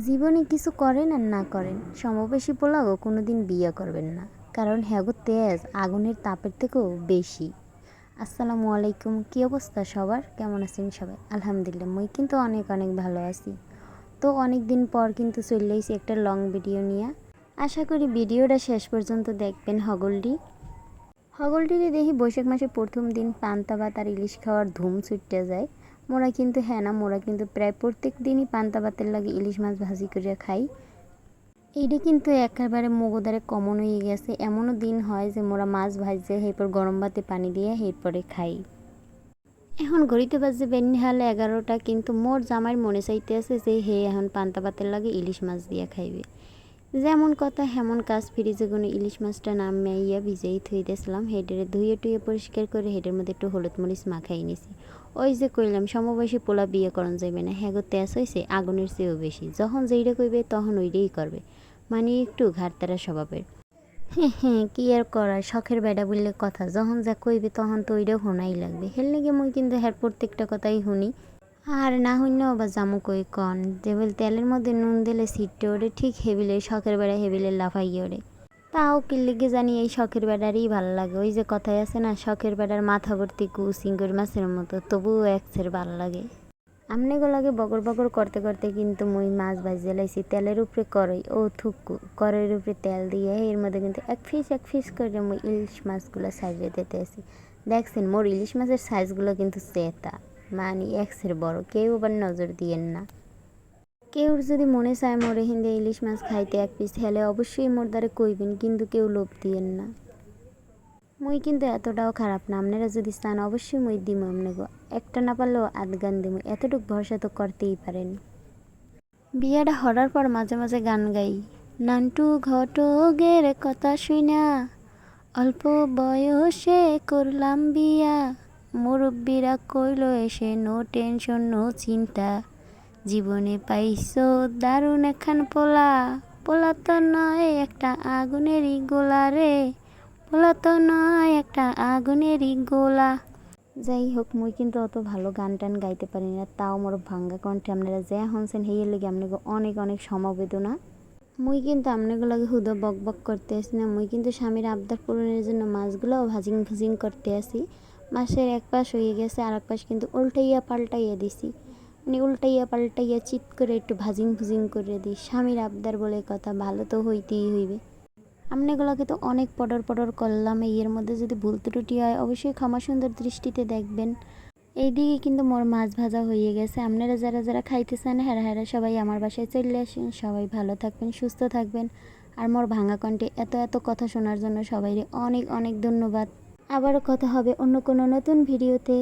জীবনে কিছু করেন আর না করেন সমবয়সী পোলাও কোনোদিন বিয়ে করবেন না, কারণ হ্যাগো তেজ আগুনের তাপের থেকেও বেশি। আসসালামু আলাইকুম, কী অবস্থা সবার? কেমন আছেন সবাই? আলহামদুলিল্লাহ, মুই কিন্তু অনেক অনেক ভালো আছি। তো অনেক দিন পর কিন্তু চলে এসেছি একটা লং ভিডিও নিয়ে। আশা করি ভিডিওটা শেষ পর্যন্ত দেখবেন। হগলটিরে দেখি বৈশাখ মাসে প্রথম দিন পান্তা ভাত আর ইলিশ খাওয়ার ধুম ছুটতে যায়। মোরা কিন্তু প্রায় প্রত্যেক দিনই পান্তা ভাতের লাগে ইলিশ মাছ ভাজি করে খাই। এইটা কিন্তু একেবারে মগোদারে কমন হয়ে গেছে। এমনও দিন হয় যে মোরা মাছ ভাজছে এরপর গরম ভাতে পানি দিয়ে এরপরে খাই। এখন ঘড়িতে বাজছে বেনিহালে 11টা, কিন্তু মোর জামাইয়ের মনে চাইতে আছে যে হে এখন পান্তা ভাতের লাগে ইলিশ মাছ দিয়ে খাইবে। যেমন কথা হেমন কাজ, ফ্রিজে কোনো ইলিশ মাছটা নামিয়া ভিজেই থুই দিয়েছিলাম। হেডেরে ধুয়ে টুয়ে পরিষ্কার করে হেডের মধ্যে একটু হলুদ মরিচ মাখাই নিছি। ওই যে কইলাম সমবয়সী পোলা বিয়ে করন যাইবে না, হ্যাগো তেজ হয়েছে আগুনের চেয়েও বেশি। যখন যেইটা কইবে তখন ওইটাই করবে, মানে একটু ঘাটতারা স্বভাবের। হ্যাঁ হ্যাঁ, কি আর করার, শখের বেড়া বললে কথা, যখন যা কইবে তখন তো ওইটাও শোনাই লাগবে। হের লেগে মুই কিন্তু হ্যার প্রত্যেকটা কথাই শুনি। আর না হইলেও আবার জামু কই কন, যেবল তেলের মধ্যে নুন দিলে ছিটতে ওরে, ঠিক হেবিলে শখের বেড়া হেবিলে লাফাই ওরে। তাও কি লেগে জানি এই শখের বেড়ারই ভালো লাগে। ওই যে কথাই আছে না, শখের বেড়ার মাথা ভর্তি কু চিংড়ি মাছের মতো, তবুও একসের ভালো লাগে। আমনেগুলাকে বগর বগর করতে করতে কিন্তু মুই মাছ ভাজিয়ে লাইছি তেলের উপরে কড়াই ও থুকু কড়াইয়ের উপরে তেল দিয়ে এর মধ্যে কিন্তু এক ফিস করে মুই ইলিশ মাছগুলো সাজিয়ে দিতে আসি। দেখছেন মোর ইলিশ মাছের সাইজগুলো কিন্তু চেতা, মানে এক্সের বড়। কেউ আবার নজর দিয়েন না। কেউর যদি মনে চায় মোরে হিন্দে ইলিশ মাছ খাইতে এক পিস হেলে অবশ্যই মোর দ্বারে কইবেন, কিন্তু কেউ লোভ দিয়েন না। মুই কিন্তু এতটাও খারাপ না, আপনারা যদি চান অবশ্যই মুই দিমু আপনাকে। একটা না পারলেও আধগান দিমু, এতটুকু ভরসা তো করতেই পারেন। বিয়েটা হওয়ার পর মাঝে মাঝে গান গাই। নান্টু ঘটকের কথা শুইনা অল্প বয়সে করলাম বিয়া, মুরব্বীরা কইল এসে নো টেনশন নো চিন্তা, জীবনে পাইছো দারুণ একখান পোলা, পোলা তো নয় একটা আগুনেরই গোলা রে, পোলা তো নয় একটা আগুনেরই গোলা। যাই হোক, মুই কিন্তু অত ভালো গান টান গাইতে পারি না, তাও মোর ভাঙ্গা কণ্ঠে আপনারা যে শুনছেন হেয়ের লেগে আপনাকে অনেক অনেক সমবেদনা। মুই কিন্তু আপনাগুলোকে হুদো বক বক করতে আসি না, মুই কিন্তু স্বামীর আবদার পূরণের জন্য মাছগুলোও ভাজিং ভাজিং করতে আসি। মাছের এক পাশ হয়ে গেছে, আর এক পাশ কিন্তু উল্টাইয়া পাল্টাইয়া দিছি, মানে উল্টাইয়া পাল্টাইয়া চিত করে একটু ভাজিং ভুজিং করে দিই। স্বামীর আবদার বলে কথা, ভালো তো হইতেই হইবে। আপনাগুলোকে তো অনেক পডর পডর করলাম, এর মধ্যে যদি ভুল ত্রুটি হয় অবশ্যই ক্ষমা সুন্দর দৃষ্টিতে দেখবেন। এইদিকে কিন্তু মোর মাছ ভাজা হয়ে গেছে। আপনারা যারা যারা খাইতে চান হেরা হেরা সবাই আমার বাসায় চলে আসেন। সবাই ভালো থাকবেন, সুস্থ থাকবেন। আর মোর ভাঙা কণ্ঠে এত এত কথা শোনার জন্য সবাইকে অনেক অনেক ধন্যবাদ। আবারও কথা হবে অন্য কোনো নতুন ভিডিওতে।